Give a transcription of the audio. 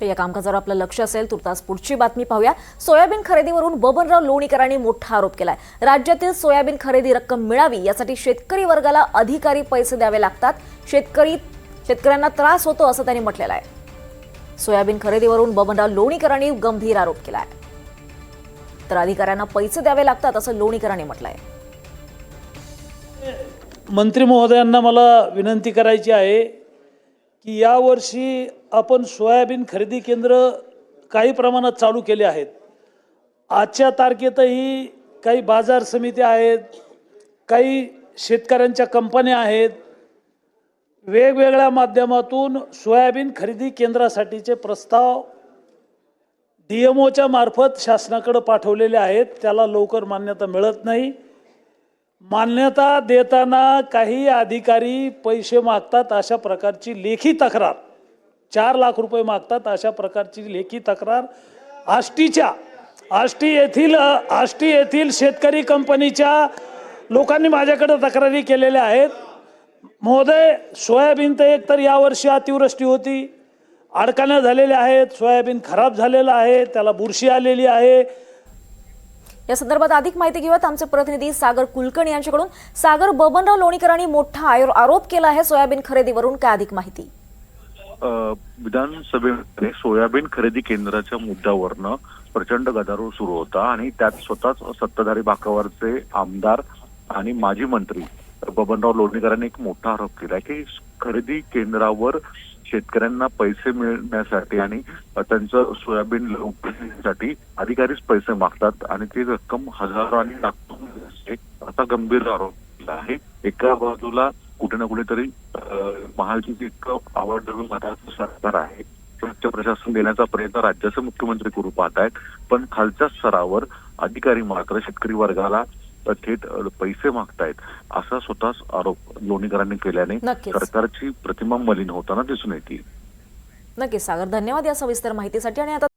तर या कामकाजावर आपलं लक्ष असेल. तुर्तास पुढची बातमी पाहूया. सोयाबीन खरेदीवरून बबनराव लोणीकरांनी मोठा आरोप केलाय. राज्यातील सोयाबीन खरेदी रक्कम मिळावी यासाठी शेतकरी वर्गाला अधिकारी पैसे द्यावे लागतात. शेतकऱ्यांना त्रास होतो असं त्यांनी म्हटलेलं आहे. सोयाबीन खरेदीवरून बबनराव लोणीकरांनी गंभीर आरोप केलाय. तर अधिकाऱ्यांना पैसे द्यावे लागतात असं लोणीकरांनी म्हटलंय. मंत्री महोदयांना मला विनंती करायची आहे की यावर्षी आपण सोयाबीन खरेदी केंद्र काही प्रमाणात चालू केले आहेत. आजच्या तारखेतही काही बाजार समिती आहेत, काही शेतकऱ्यांच्या कंपन्या आहेत. वेगवेगळ्या माध्यमातून सोयाबीन खरेदी केंद्रासाठीचे प्रस्ताव DMOच्या मार्फत शासनाकडे पाठवलेले आहेत. त्याला लवकर मान्यता मिळत नाही. मान्यता देताना काही अधिकारी पैसे मागतात अशा प्रकारची लेखी तक्रार, 4 लाख रुपये मागतात अशा प्रकारची लेखी तक्रार आष्टी येथील शेतकरी कंपनीच्या लोकांनी माझ्याकडे तक्रारी केलेल्या आहेत. महोदय, सोयाबीन तर एकतर यावर्षी अतिवृष्टी होती, अडकण्या झालेल्या आहेत, सोयाबीन खराब झालेलं आहे, त्याला बुरशी आलेली आहे. या संदर्भात अधिक माहिती घेऊयात आमचे प्रतिनिधी सागर कुलकर्णी यांच्याकडून. सागर, बबनराव लोणीकरांनी मोठा आरोप केला आहे सोयाबीन खरेदीवरून, काय अधिक माहिती? विधानसभेमध्ये सोयाबीन खरेदी केंद्राच्या मुद्द्यावरनं प्रचंड गदारोळ सुरू होता आणि त्यात स्वतःच सत्ताधारी बाकावरचे आमदार आणि माजी मंत्री बबनराव लोणीकरांनी एक मोठा आरोप केला की खरेदी केंद्रावर शेतकऱ्यांना पैसे मिळण्यासाठी आणि त्यांचं सोयाबीन लवकरसाठी अधिकारीच पैसे मागतात आणि ती रक्कम हजारो आणि लाखो असते असा गंभीर आरोप केला आहे. एका बाजूला कुठे ना कुठेतरी महायुतीचं इतकं आवडतं मताचं सरकार आहे, स्वच्छ प्रशासन देण्याचा प्रयत्न राज्याचे मुख्यमंत्री करू पाहत आहेत, पण खालच्या स्तरावर अधिकारी मात्र शेतकरी वर्गाला थेट पैसे मागतायत असा स्वतःच आरोप लोणीकरांनी केल्याने सरकारची प्रतिमा मलिन होताना दिसून येते. नक्कीच सागर, धन्यवाद या सविस्तर माहितीसाठी. आणि आता